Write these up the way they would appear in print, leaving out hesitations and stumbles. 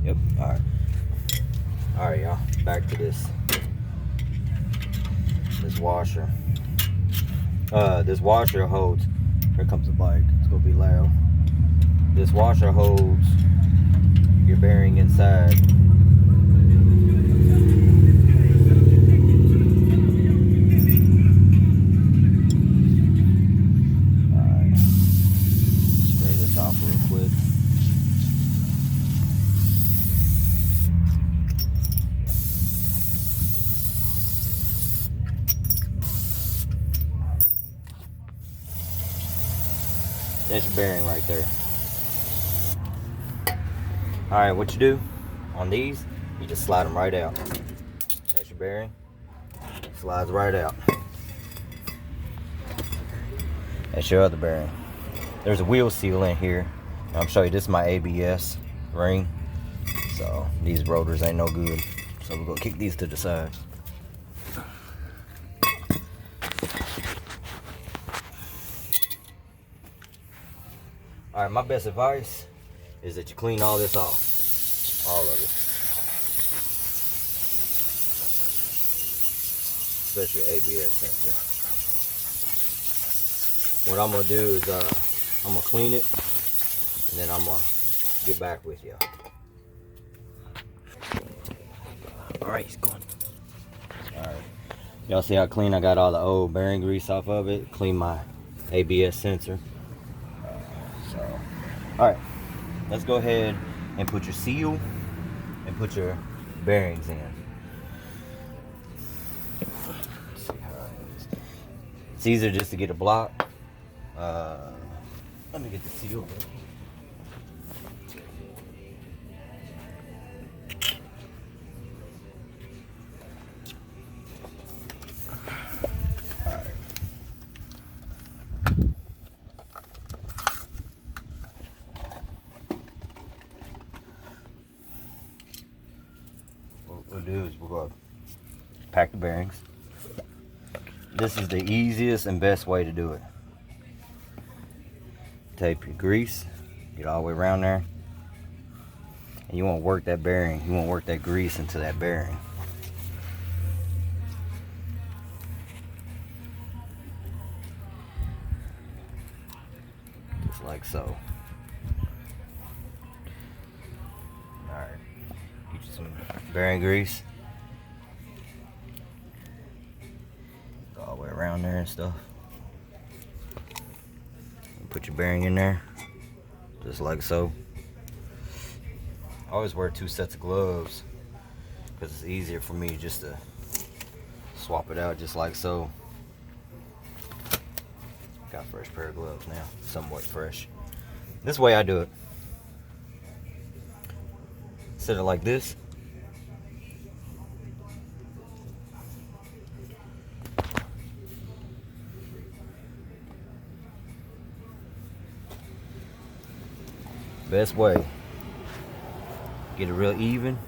Yep. All right, y'all. Back to this washer. This washer holds. Here comes the bike. It's gonna be loud. This washer holds your bearing inside. Alright. Spray this off real quick. That's your bearing right there. Alright, what you do on these, you just slide them right out. That's your bearing. Slides right out. That's your other bearing. There's a wheel seal in here. I'm showing you, this is my ABS ring. So these rotors ain't no good. So we're gonna kick these to the side. Alright, my best advice is that you clean all this off. All of it. Especially ABS sensor. What I'm gonna do is I'm gonna clean it and then I'm gonna get back with you. Alright, he's going. Alright. Y'all see how clean I got all the old bearing grease off of it? Clean my ABS sensor. Alright, let's go ahead and put your seal and put your bearings in. Let's see how it is. It's easier just to get a block. Let me get the seal. What we'll do is we're going to pack the bearings. This is the easiest and best way to do it. Tape your grease, get all the way around there, and you want to work that bearing, you want to work that grease into that bearing. Just like so. Alright, get you some bearing grease. Go all the way around there and stuff. Put your bearing in there, just like so. I always wear 2 sets of gloves because it's easier for me just to swap it out just like so. Got a fresh pair of gloves now, somewhat fresh. This way I do it. Set it like this. Best way, get it real even.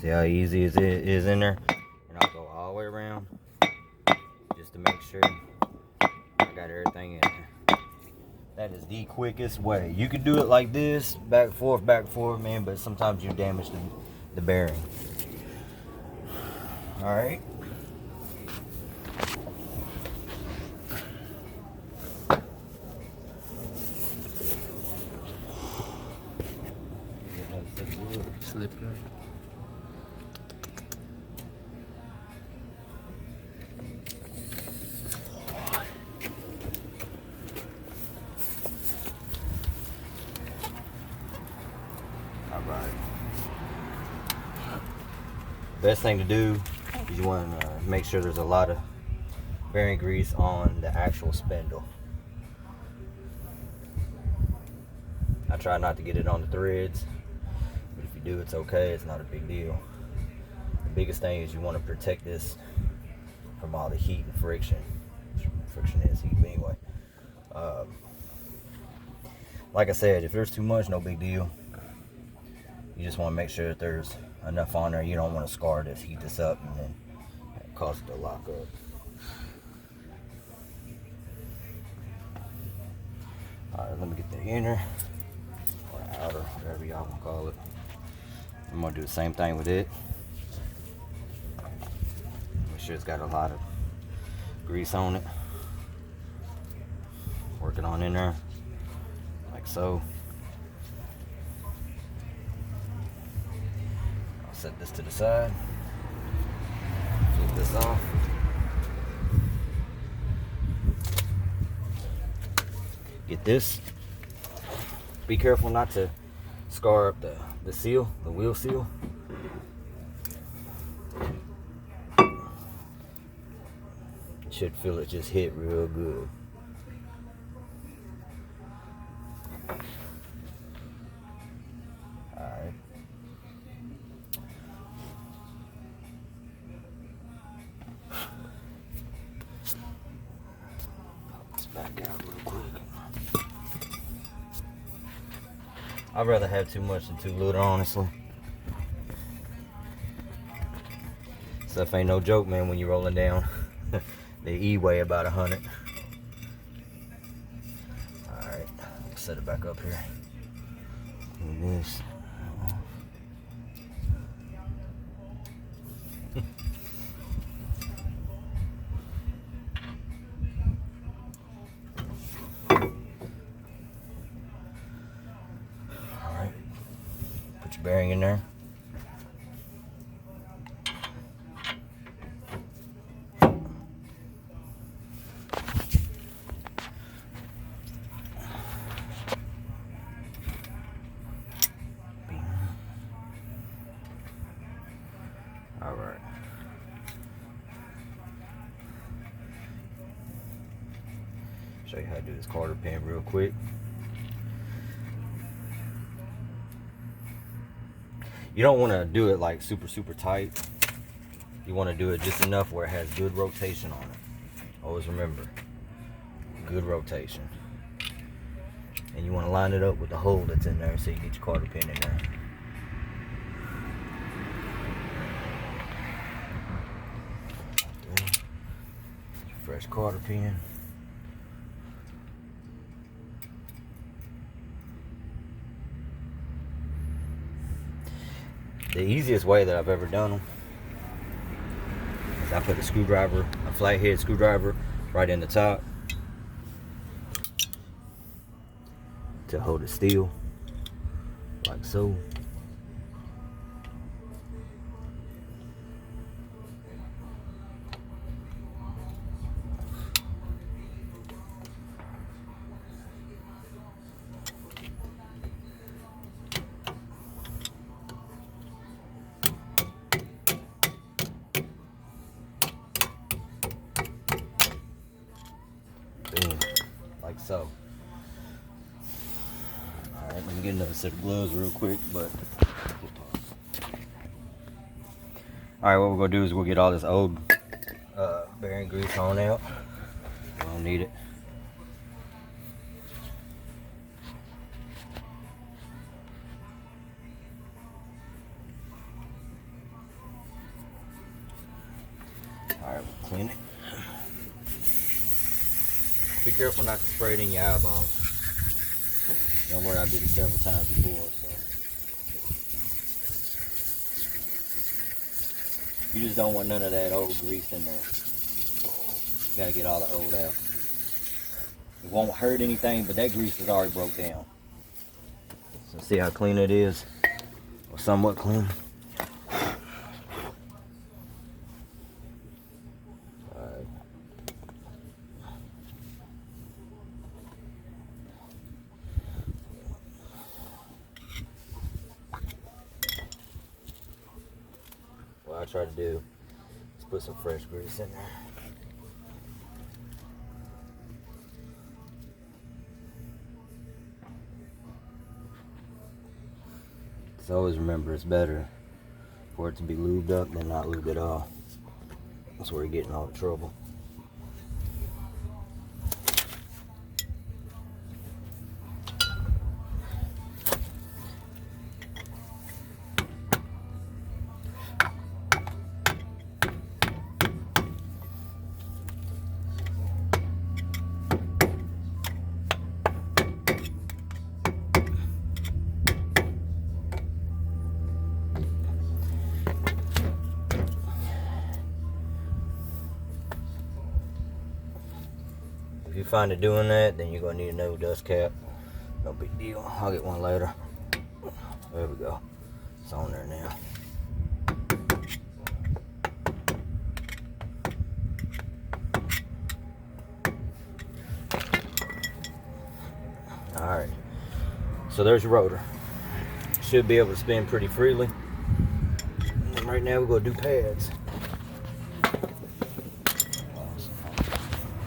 See how easy it is in there? And I'll go all the way around just to make sure I got everything in there. That is the quickest way. You could do it like this, back and forth, man, but sometimes you damage the bearing. All right. Slippery. Alright. Best thing to do is you want to make sure there's a lot of bearing grease on the actual spindle. I try not to get it on the threads, but if you do, it's okay. It's not a big deal. The biggest thing is you want to protect this from all the heat and friction. Friction is heat, but anyway. Like I said, if there's too much, no big deal. You just want to make sure that there's enough on there. You don't want to scar this, heat this up, and then cause it to lock up. Alright, let me get the inner or outer, whatever y'all want to call it. I'm gonna do the same thing with it. Make sure it's got a lot of grease on it. Work it on in there, like so. I'll set this to the side. Flip this off. Get this. Be careful not to scar up the seal, the wheel seal. Should feel it just hit real good. Alright. Pop this back out real quick. I'd rather have too much than too little, honestly. Stuff ain't no joke, man, when you're rolling down. The E weigh about 100. Alright, set it back up here. Do this. Alright, put your bearing in there. Alright. Show you how to do this quarter pin real quick. You don't want to do it like super tight. You want to do it just enough where it has good rotation on it. Always remember, good rotation. And you want to line it up with the hole that's in there so you get your quarter pin in there. Fresh quarter pin. The easiest way that I've ever done them is I put a screwdriver, a flathead screwdriver, right in the top to hold it still, like so. Boom, like so. Alright, let me get another set of gloves real quick, but alright, what we're gonna do is we'll get all this old bearing grease on out. We don't need it. Alright, we'll clean it. Be careful not to spray it in your eyeballs. Don't worry, I did it several times before, so. You just don't want none of that old grease in there. You gotta get all the old out. It won't hurt anything, but that grease is already broke down. So see how clean it is? Or somewhat clean. Alright. What I try to do is put some fresh grease in there. So always remember, it's better for it to be lubed up than not lubed at all. That's where you're getting all the trouble. If you find it doing that, then you're gonna need a no dust cap. No big deal. I'll get one later. There we go. It's on there now. Alright. So there's your rotor. Should be able to spin pretty freely. And right now we're gonna do pads.